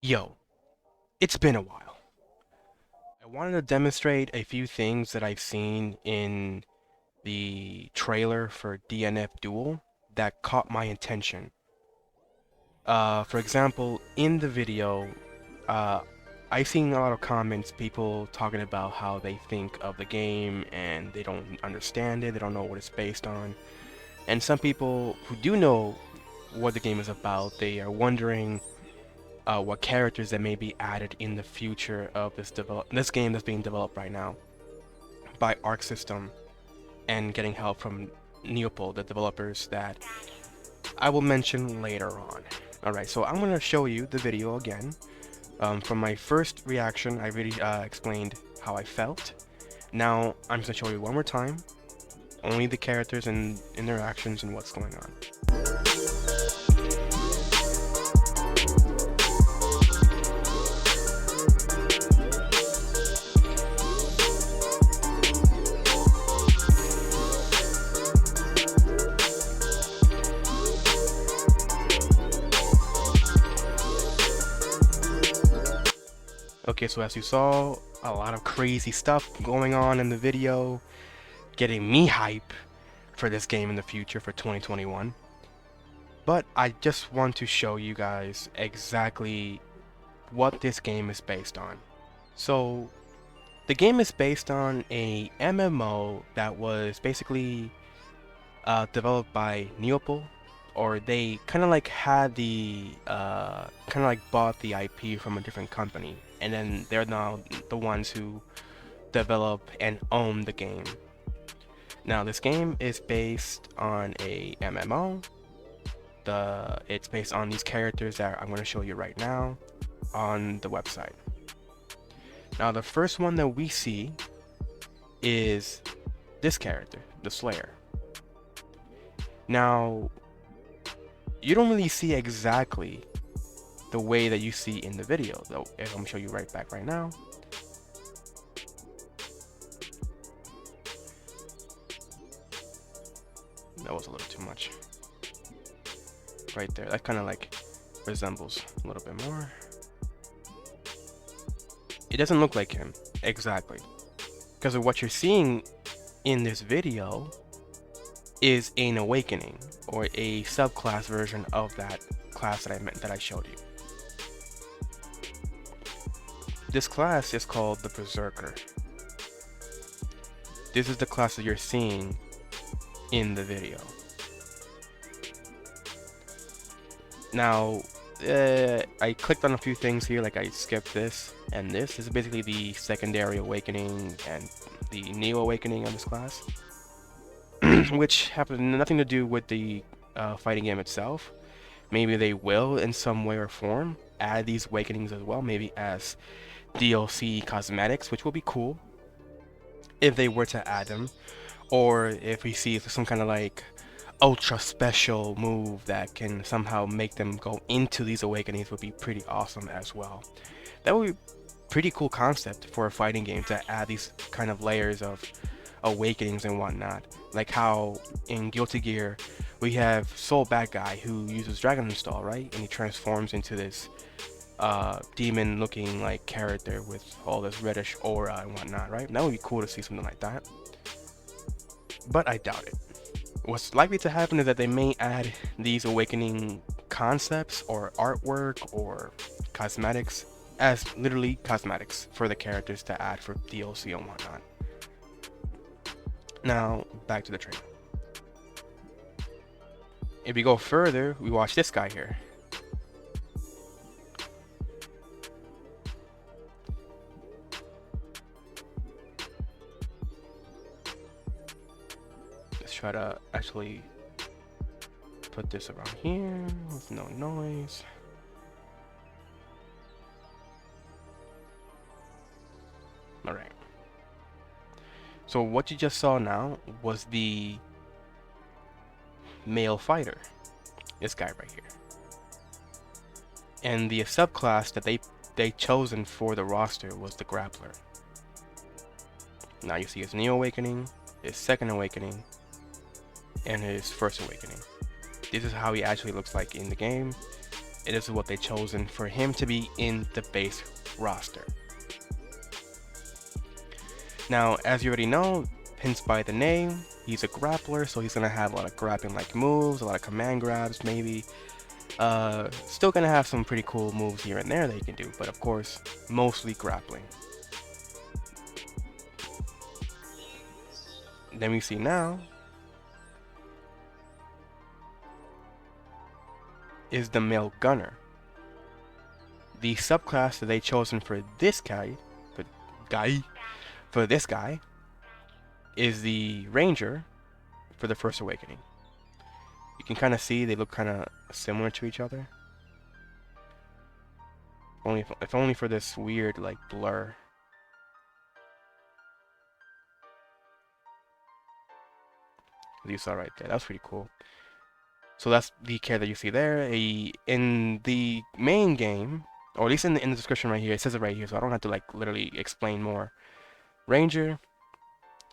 Yo, it's been a while. I wanted to demonstrate a few things that I've seen in the trailer for DNF Duel that caught my attention. For example, in the video, uh, I've seen a lot of comments, people talking about how they think of the game and they don't understand it, they don't know what it's based on. And some people who do know what the game is about, they are wondering what characters that may be added in the future of this game that's being developed right now by Arc System and getting help from Neopol, the developers that I will mention later on. Alright, so I'm going to show you the video again. From my first reaction, I really explained how I felt. Now, I'm just going to show you one more time, only the characters and interactions and what's going on. Okay, so as you saw, a lot of crazy stuff going on in the video, getting me hype for this game in the future for 2021. But I just want to show you guys exactly what this game is based on. So, the game is based on a MMO that was basically developed by Neopol, or they kind of like had the kind of like bought the IP from a different company, and then they're now the ones who develop and own the game. Now this game is based on a MMO. It's based on these characters that I'm going to show you right now on the website. Now the first one that we see is this character, the Slayer. Now you don't really see exactly the way that you see in the video, though. I'm gonna show you right back right now. That was a little too much. Right there, that kind of like resembles a little bit more. It doesn't look like him exactly, because of what you're seeing in this video is an awakening, or a subclass version of that class that I showed you. This class is called the Berserker. This is the class that you're seeing in the video. Now, I clicked on a few things here, like I skipped this and this. This is basically the secondary awakening and the Neo awakening of this class. Which have nothing to do with the fighting game itself. Maybe they will, in some way or form, add these awakenings as well, maybe as DLC cosmetics, which will be cool if they were to add them, or if we see some kind of like ultra special move that can somehow make them go into these awakenings, would be pretty awesome as well. That would be a pretty cool concept for a fighting game, to add these kind of layers of awakenings and whatnot, like how in Guilty Gear we have Soul Bad Guy who uses Dragon Install, right? And he transforms into this demon looking like character with all this reddish aura and whatnot, right? That would be cool to see something like that, but I doubt it. What's likely to happen is that they may add these awakening concepts or artwork or cosmetics as literally cosmetics for the characters to add for DLC and whatnot. Now, back to the trailer. If we go further, we watch this guy here. Let's try to actually put this around here with no noise. Alright. So what you just saw now was the male fighter, this guy right here, and the subclass that they chosen for the roster was the grappler. Now you see his Neo awakening, his second awakening, and his first awakening. This is how he actually looks like in the game. this is what they chosen for him to be in the base roster. Now, as you already know, hence by the name, he's a grappler, so he's gonna have a lot of grappling like moves, a lot of command grabs maybe. Still gonna have some pretty cool moves here and there that he can do, but of course, mostly grappling. Then we see now is the male gunner. The subclass that they chosen for this guy, for this guy, is the ranger for the First Awakening. You can kind of see they look kind of similar to each other. If only for this weird like blur. You saw right there. That was pretty cool. So that's the character that you see there. In the main game, or at least in the description right here, it says it right here, so I don't have to like literally explain more. Ranger,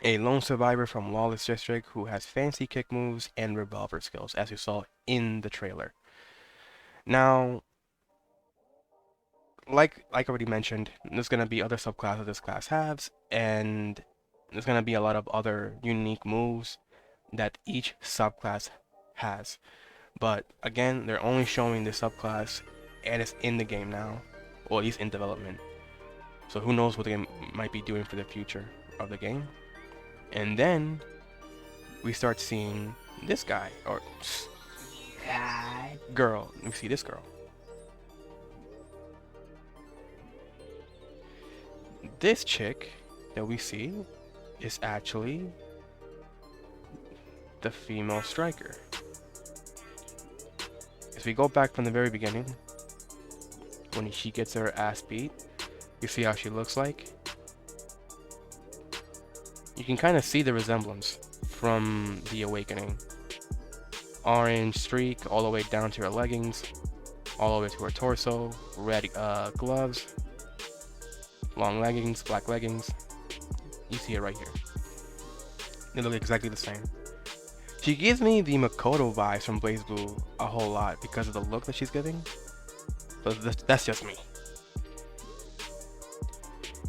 a lone survivor from Lawless District who has fancy kick moves and revolver skills, as you saw in the trailer. Now, like I already mentioned, there's gonna be other subclasses this class has, and there's gonna be a lot of other unique moves that each subclass has. But again, they're only showing this subclass and it's in the game now, or at least in development. So who knows what they might be doing for the future of the game. And then we start seeing this guy, or girl. We see this girl. This chick that we see is actually the female striker. If we go back from the very beginning, when she gets her ass beat, you see how she looks like. You can kind of see the resemblance from the Awakening. Orange streak all the way down to her leggings, all the way to her torso, red gloves, long leggings, black leggings. You see it right here. They look exactly the same. She gives me the Makoto vibes from BlazBlue a whole lot because of the look that she's giving. But that's just me.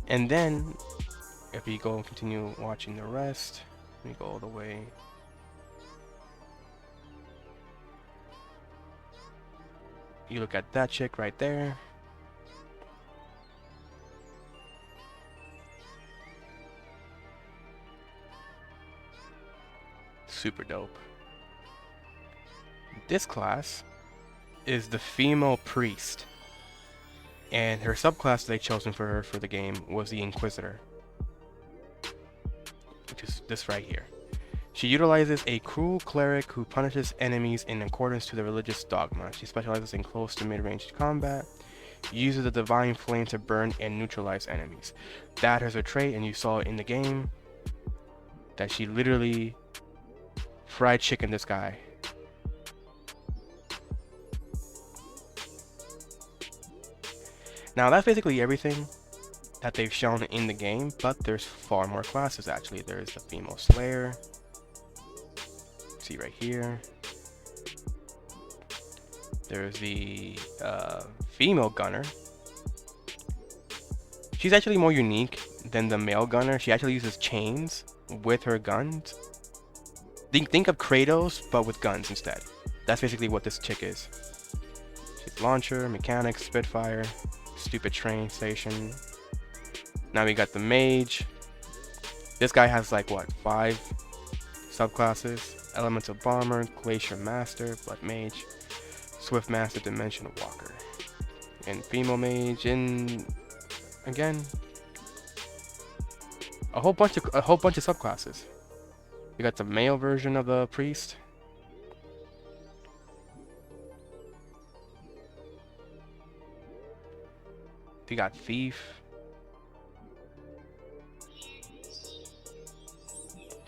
And then, if we go and continue watching the rest, we go all the way. You look at that chick right there. Super dope. This class is the female priest, and her subclass they chosen for her for the game was the Inquisitor, which is this right here. She utilizes a cruel cleric who punishes enemies in accordance to the religious dogma. She specializes in close to mid-range combat, uses the divine flame to burn and neutralize enemies. That is her trait, and you saw it in the game that she literally fried chicken this guy. Now that's basically everything that they've shown in the game, but there's far more classes actually. There's the female slayer. See right here. There's the female gunner. She's actually more unique than the male gunner. She actually uses chains with her guns. Think of Kratos, but with guns instead. That's basically what this chick is. She's launcher, mechanic, Spitfire, stupid train station. Now we got the mage. This guy has like what, 5 subclasses: elemental bomber, glacier master, blood mage, swift master, dimensional walker, and female mage. And again, a whole bunch of subclasses. You got the male version of the priest. You got thief.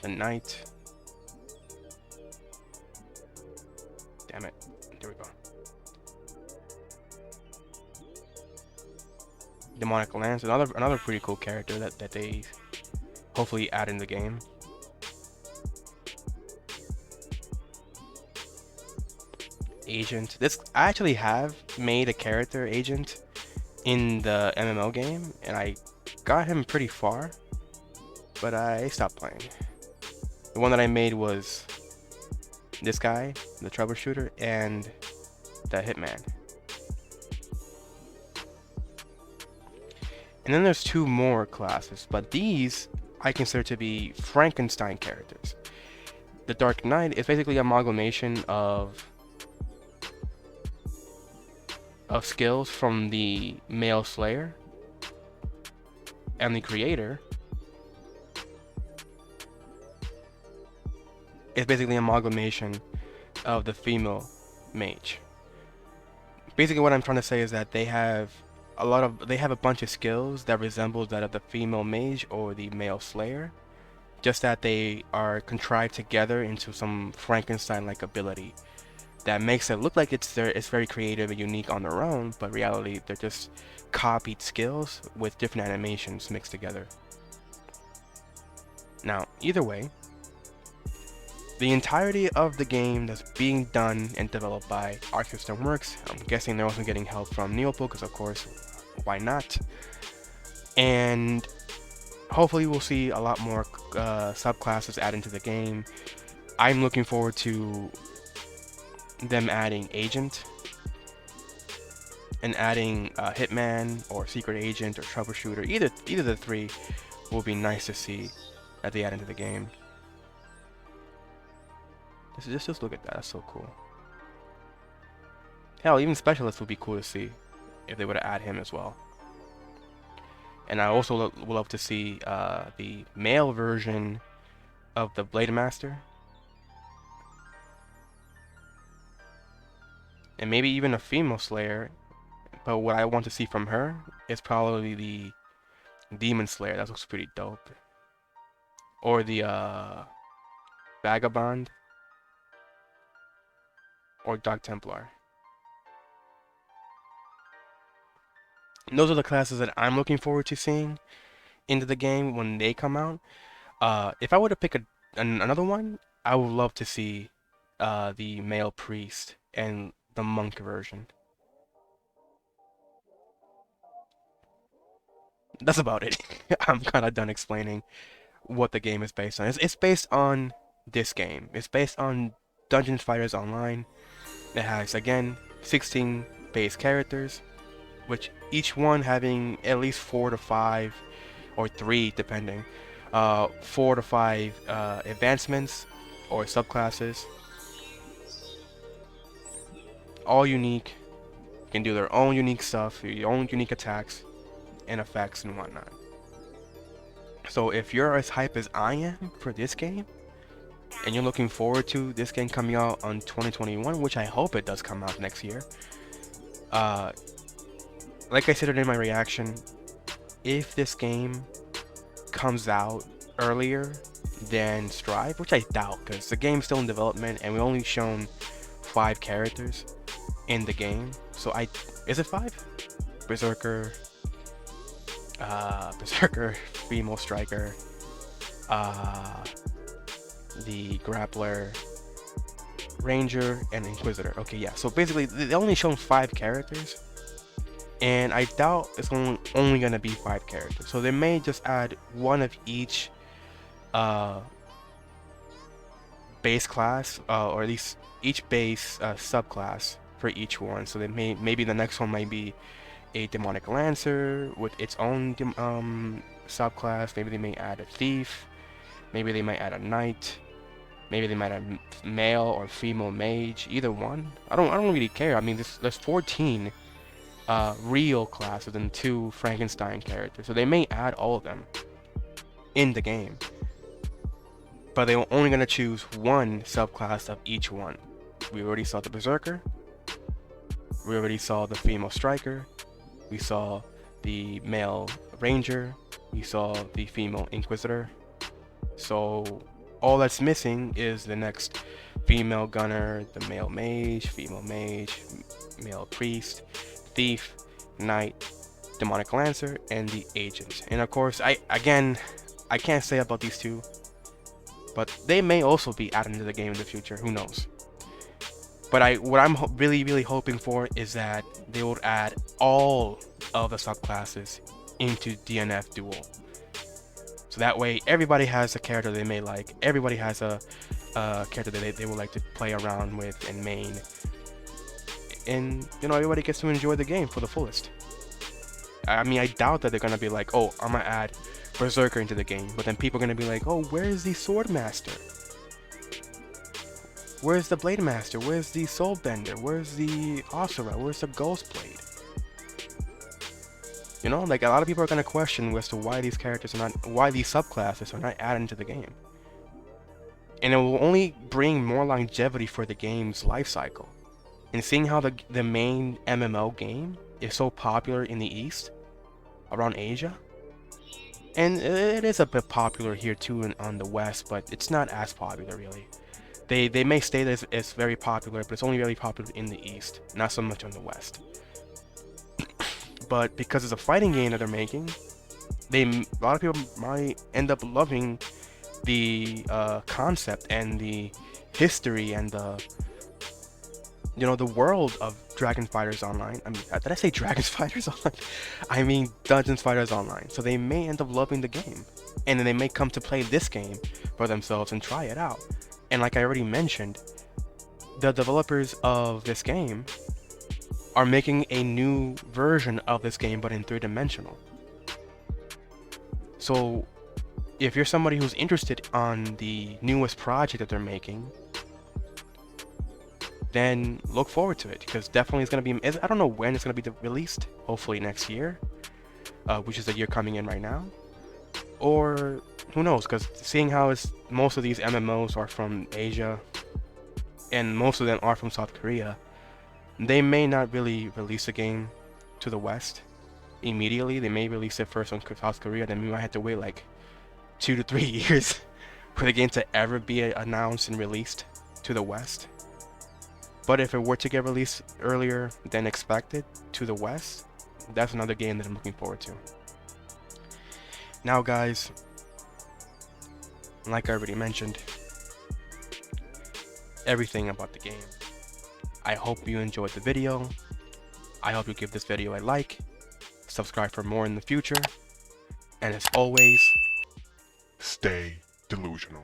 The knight. Damn it. There we go. Demonic Lance, another pretty cool character that they hopefully add in the game. agent. This I actually have made a character agent in the MMO game, and I got him pretty far, but I stopped playing. The one that I made was this guy, the troubleshooter, and the hitman. And then there's two more classes, but these I consider to be Frankenstein characters. The Dark Knight is basically an amalgamation of skills from the male slayer, and the creator is basically an amalgamation of the female mage. Basically what I'm trying to say is that they have a bunch of skills that resembles that of the female mage or the male slayer, just that they are contrived together into some Frankenstein-like ability that makes it look like it's very creative and unique on their own, but in reality they're just copied skills with different animations mixed together. Now, either way, the entirety of the game that's being done and developed by ArkSystemWorks. I'm guessing they're also getting help from Neopo, because of course, why not? And hopefully we'll see a lot more subclasses added into the game. I'm looking forward to them adding agent and adding hitman or secret agent or troubleshooter. Either of the three will be nice to see that they add into the game. Just look at that. That's so cool. Hell, even specialists would be cool to see if they were to add him as well. And I also would love to see the male version of the Blade Master, and maybe even a female slayer. But what I want to see from her is probably the Demon Slayer. That looks pretty dope. Or the Vagabond. Or Dark Templar. And those are the classes that I'm looking forward to seeing into the game when they come out. If I were to pick another one, I would love to see the male priest and the monk version. That's about it. I'm kind of done explaining what the game is based on. It's based on this game. It's based on Dungeon Fighters Online. It has, again, 16 base characters, which each one having at least 4 to 5, or 3 depending, 4 to 5 advancements or subclasses. All unique. You can do their own unique stuff, your own unique attacks and effects and whatnot. So if you're as hype as I am for this game, and you're looking forward to this game coming out on 2021, which I hope it does come out next year. Like I said in my reaction, if this game comes out earlier than Strive, which I doubt, because the game's still in development and we only shown 5 characters in the game. So is it 5? Berserker, female striker, the grappler, ranger, and inquisitor. Okay, yeah, so basically they only shown 5 characters, and I doubt it's only gonna be 5 characters, so they may just add one of each base class, or at least each base subclass for each one. So they maybe the next one might be a demonic lancer with its own subclass. Maybe they may add a thief, maybe they might add a knight, maybe they might add male or female mage. Either one, I don't really care. I mean, there's 14 real classes and 2 Frankenstein characters, so they may add all of them in the game, but they're only gonna choose one subclass of each one. We already saw the berserker, we already saw the female striker, we saw the male ranger, we saw the female inquisitor. So all that's missing is the next female gunner, the male mage, female mage, male priest, thief, knight, demonic lancer, and the agent. And of course, I can't say about these 2, but they may also be added into the game in the future, who knows. But what I'm really hoping for is that they would add all of the subclasses into DNF Duel. So that way, everybody has a character they may like. Everybody has a character that they would like to play around with and main. And, you know, everybody gets to enjoy the game for the fullest. I mean, I doubt that they're going to be like, oh, I'm going to add Berserker into the game. But then people are going to be like, oh, where's the Sword Master? Where's the Blade Master? Where's the Soul Bender? Where's the Asura? Where's the Ghost Blade? You know, like, a lot of people are going to question as to why these characters are not, why these subclasses are not added into the game. And it will only bring more longevity for the game's life cycle. And seeing how the main MMO game is so popular in the East, around Asia, and it is a bit popular here too on the West, but it's not as popular really. They may state that it's very popular, but it's only really popular in the East, not so much on the West. But because it's a fighting game that they're making, a lot of people might end up loving the concept and the history and the, you know, the world of Dragon Fighters Online. I mean, did I say Dragon Fighters Online? I mean Dungeons Fighters Online. So they may end up loving the game, and then they may come to play this game for themselves and try it out. And like I already mentioned, the developers of this game are making a new version of this game, but in 3-dimensional. So if you're somebody who's interested on the newest project that they're making, then look forward to it, because definitely it's going to be, I don't know when it's going to be released, hopefully next year, which is the year coming in right now, or who knows, because seeing how most of these MMOs are from Asia, and most of them are from South Korea, they may not really release a game to the West immediately. They may release it first on South Korea, then we might have to wait like 2 to 3 years for the game to ever be announced and released to the West. But if it were to get released earlier than expected to the West, that's another game that I'm looking forward to. Now guys, like I already mentioned, everything about the game. I hope you enjoyed the video. I hope you give this video a like, subscribe for more in the future, and as always, stay delusional.